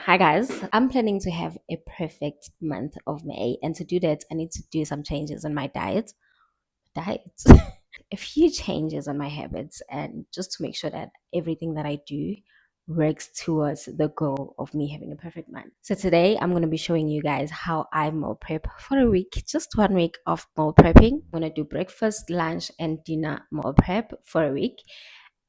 Hi guys, I'm planning to have a perfect month of May, and to do that, I need to do some changes in my diet. Diet. A few changes on my habits, and just to make sure that everything that I do works towards the goal of me having a perfect month. So today I'm going to be showing you guys how I meal prep for a week, just 1 week of meal prepping. I'm going to do breakfast, lunch, and dinner meal prep for a week,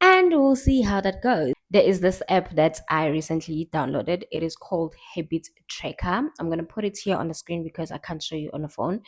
and we'll see how that goes. There is this app that I recently downloaded. It is called Habit Tracker. I'm going to put it here on the screen because I can't show you on the phone.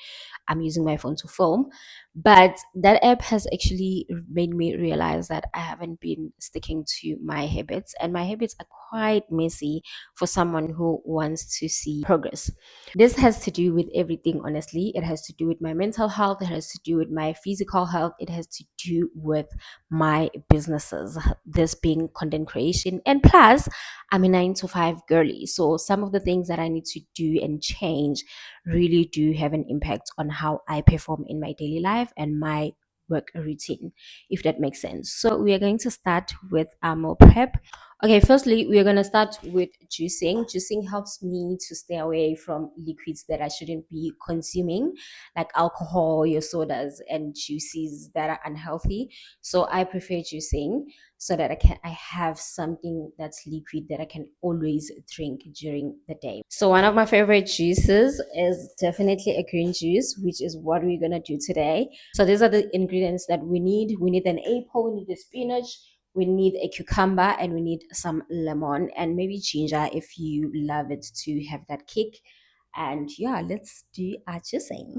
I'm using my phone to film. But that app has actually made me realize that I haven't been sticking to my habits, and my habits are quite messy for someone who wants to see progress. This has to do with everything, honestly. It has to do with my mental health, it has to do with my physical health, it has to do with my businesses, this being content creation. And plus, I'm a 9 to 5 girly. So some of the things that I need to do and change really do have an impact on how I perform in my daily life and my work routine, if that makes sense. So we are going to start with our meal prep. Okay, firstly, we are going to start with juicing. Juicing helps me to stay away from liquids that I shouldn't be consuming, like alcohol, your sodas, and juices that are unhealthy. So I prefer juicing so that I have something that's liquid that I can always drink during the day. So one of my favorite juices is definitely a green juice, which is what we're gonna do today. So these are the ingredients that we need. We need an apple, we need a spinach, we need a cucumber, and we need some lemon and maybe ginger if you love it to have that kick. And yeah, let's do our juicing.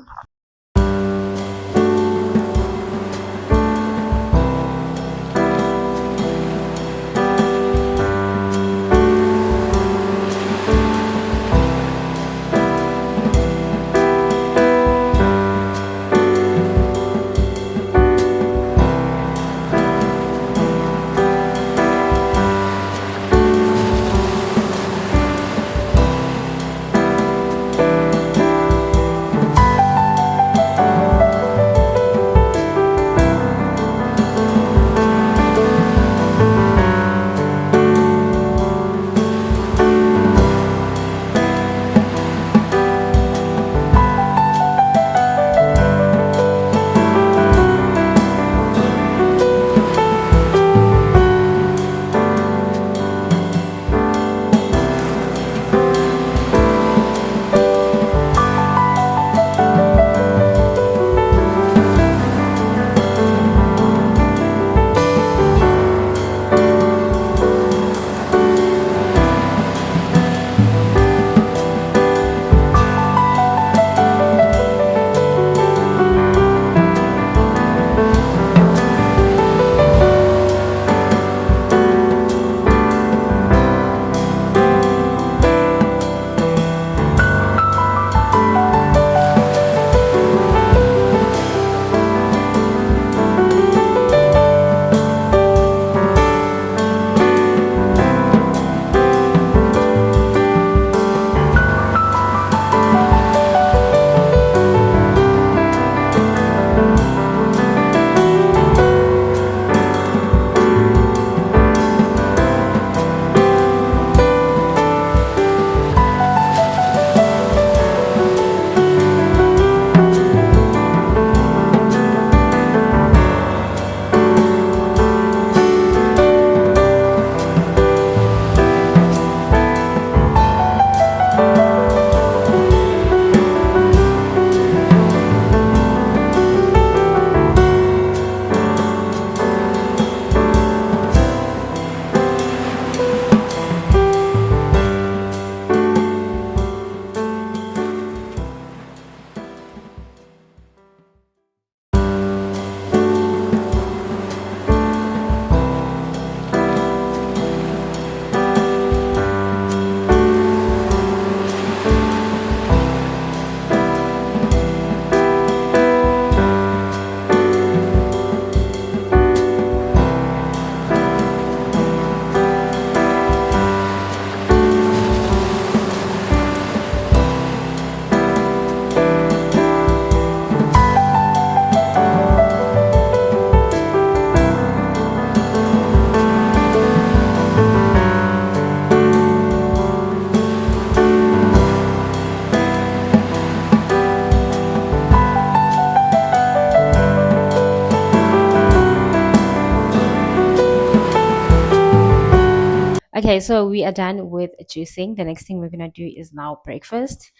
Okay, so we are done with juicing. The next thing we're gonna do is now breakfast.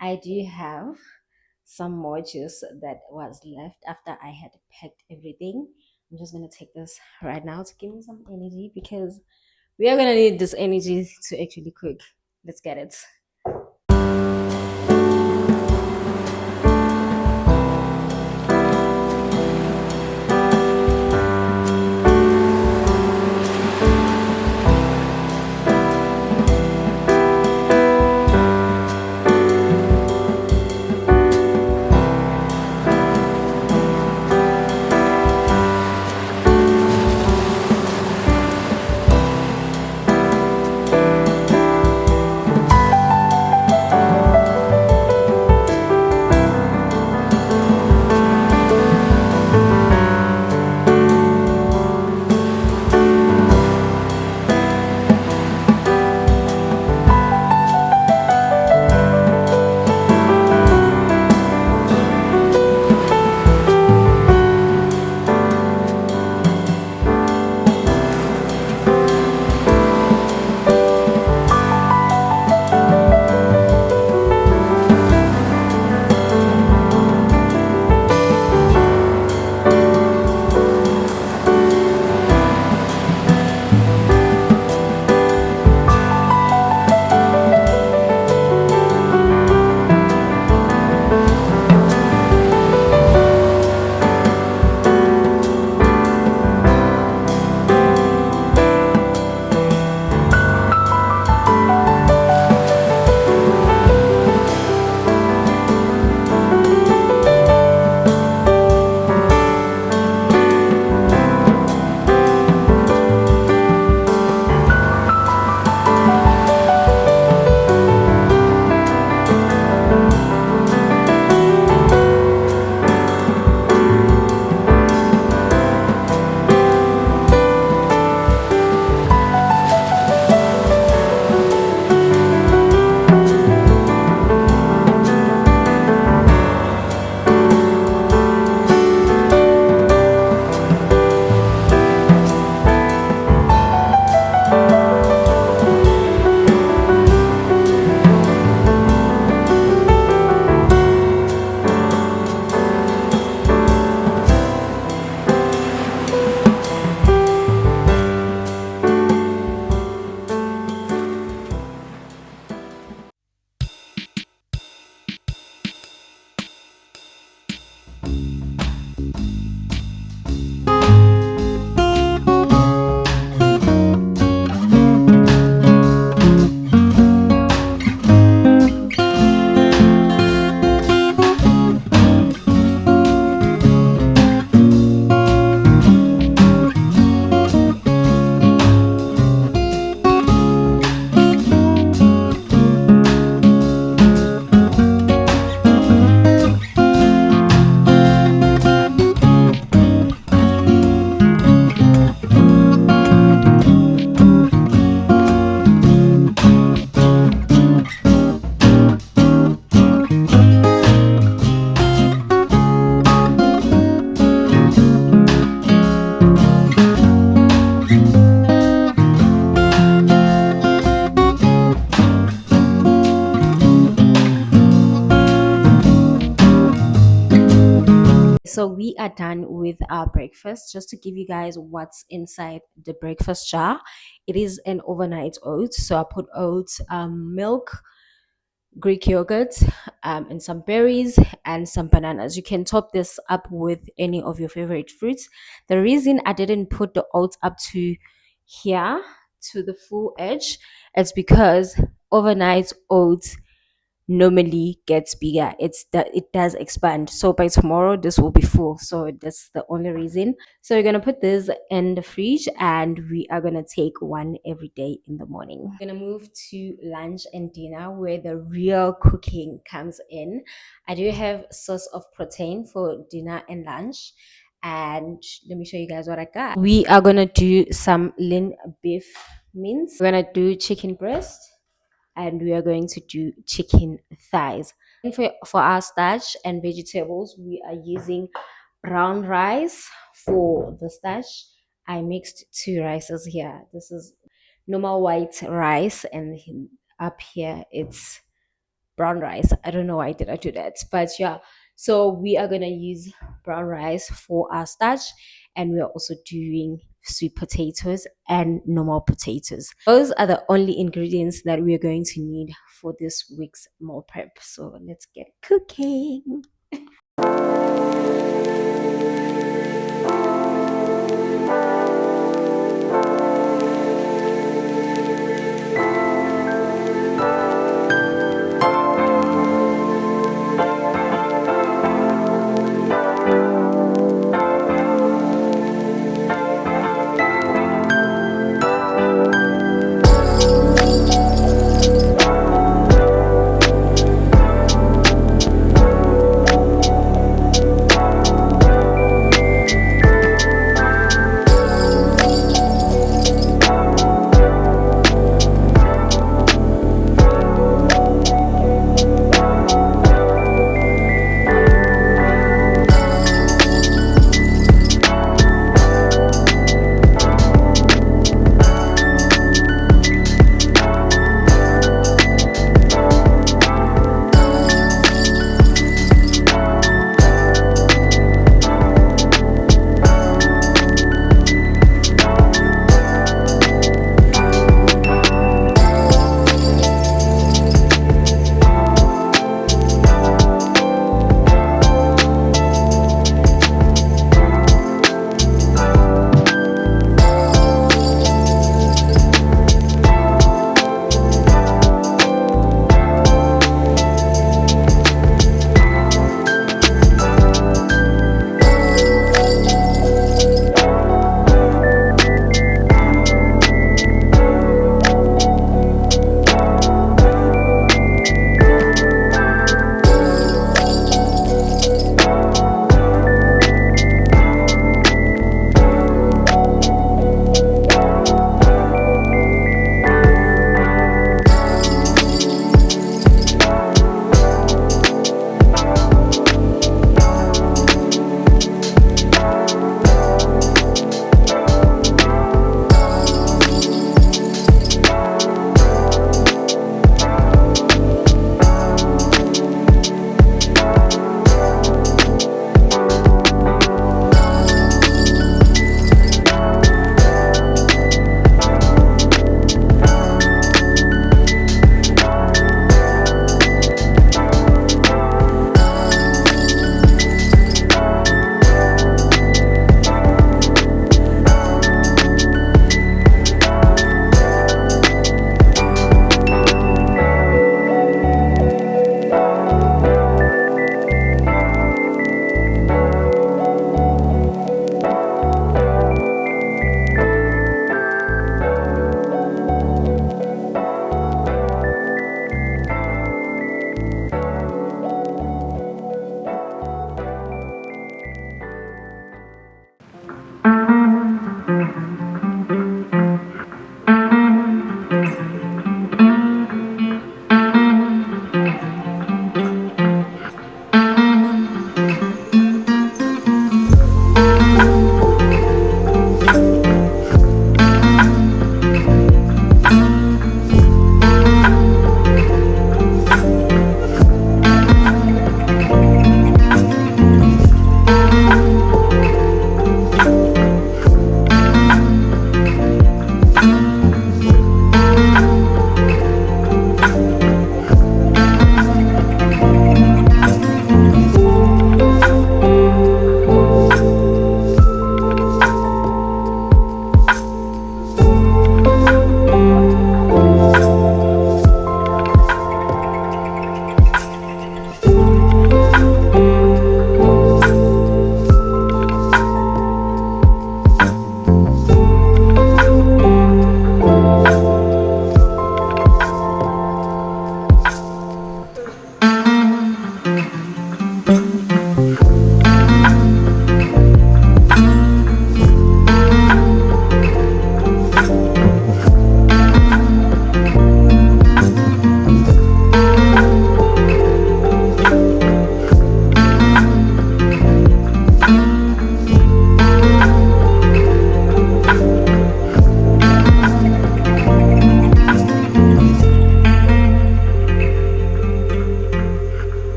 I do have some more juice that was left after I had packed everything. I'm just gonna take this right now to give me some energy because we are gonna need this energy to actually cook. Let's get it. So we are done with our breakfast. Just to give you guys what's inside the breakfast jar, it is an overnight oats. So I put oats, milk, Greek yogurt, and some berries and some bananas. You can top this up with any of your favorite fruits. The reason I didn't put the oats up to here to the full edge is because overnight oats normally gets bigger. It's that it does expand. So by tomorrow this will be full. So that's the only reason. So we're gonna put this in the fridge and we are gonna take one every day in the morning. We're gonna move to lunch and dinner where the real cooking comes in. I do have source of protein for dinner and lunch. And let me show you guys what I got. We are gonna do some lean beef mince. We're gonna do chicken breast and we are going to do chicken thighs. And for our starch and vegetables, we are using brown rice for the starch. I mixed two rices here. This is normal white rice, and up here it's brown rice. I don't know why did I do that, but yeah. So we are gonna use brown rice for our starch, and we're also doing sweet potatoes and normal potatoes. Those are the only ingredients that we're going to need for this week's meal prep. So let's get cooking.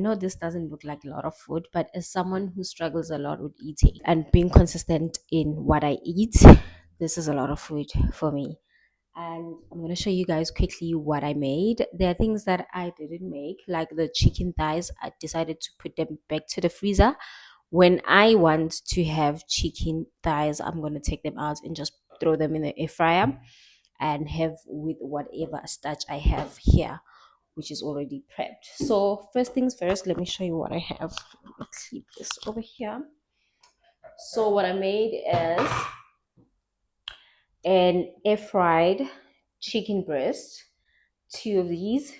know this doesn't look like a lot of food, but as someone who struggles a lot with eating and being consistent in what I eat, this is a lot of food for me. And I'm going to show you guys quickly what I made. There are things that I didn't make, like the chicken thighs. I decided to put them back to the freezer. When I want to have chicken thighs, I'm going to take them out and just throw them in the air fryer and have with whatever starch I have here, which is already prepped. So first things first, let me show you what I have. Let's keep this over here. So what I made is an air fried chicken breast, two of these.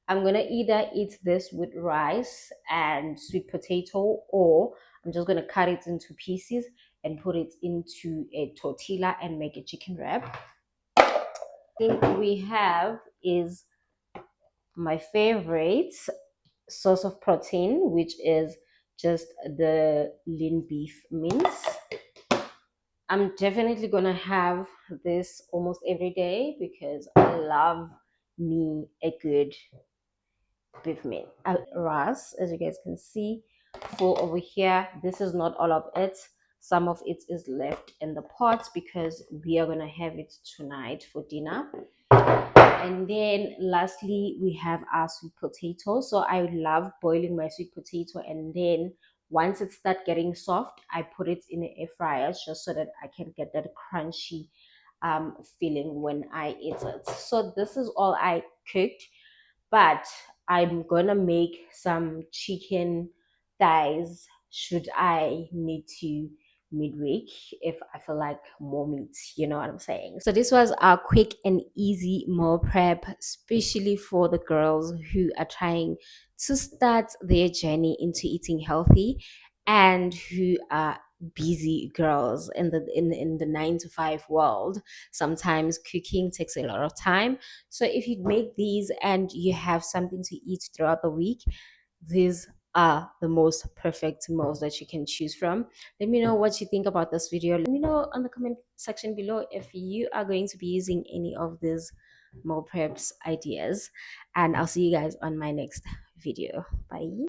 I'm gonna either eat this with rice and sweet potato, or I'm just gonna cut it into pieces and put it into a tortilla and make a chicken wrap. Thing we have is my favorite source of protein, which is just the lean beef mince. I'm definitely gonna have this almost every day because I love me a good beef meat. Ras, as you guys can see, full over here. This is not all of it. Some of it is left in the pot because we are gonna have it tonight for dinner. And then lastly, we have our sweet potato. So I love boiling my sweet potato, and then once it starts getting soft, I put it in the air fryer just so that I can get that crunchy feeling when I eat it. So this is all I cooked, but I'm gonna make some chicken thighs should I need to midweek if I feel like more meat, you know what I'm saying? So this was our quick and easy meal prep, especially for the girls who are trying to start their journey into eating healthy and who are busy girls in the 9 to 5 world. Sometimes cooking takes a lot of time, so if you make these and you have something to eat throughout the week, these are the most perfect meals that you can choose from. Let me know what you think about this video. Let me know on the comment section below if you are going to be using any of these meal preps ideas. And I'll see you guys on my next video. Bye.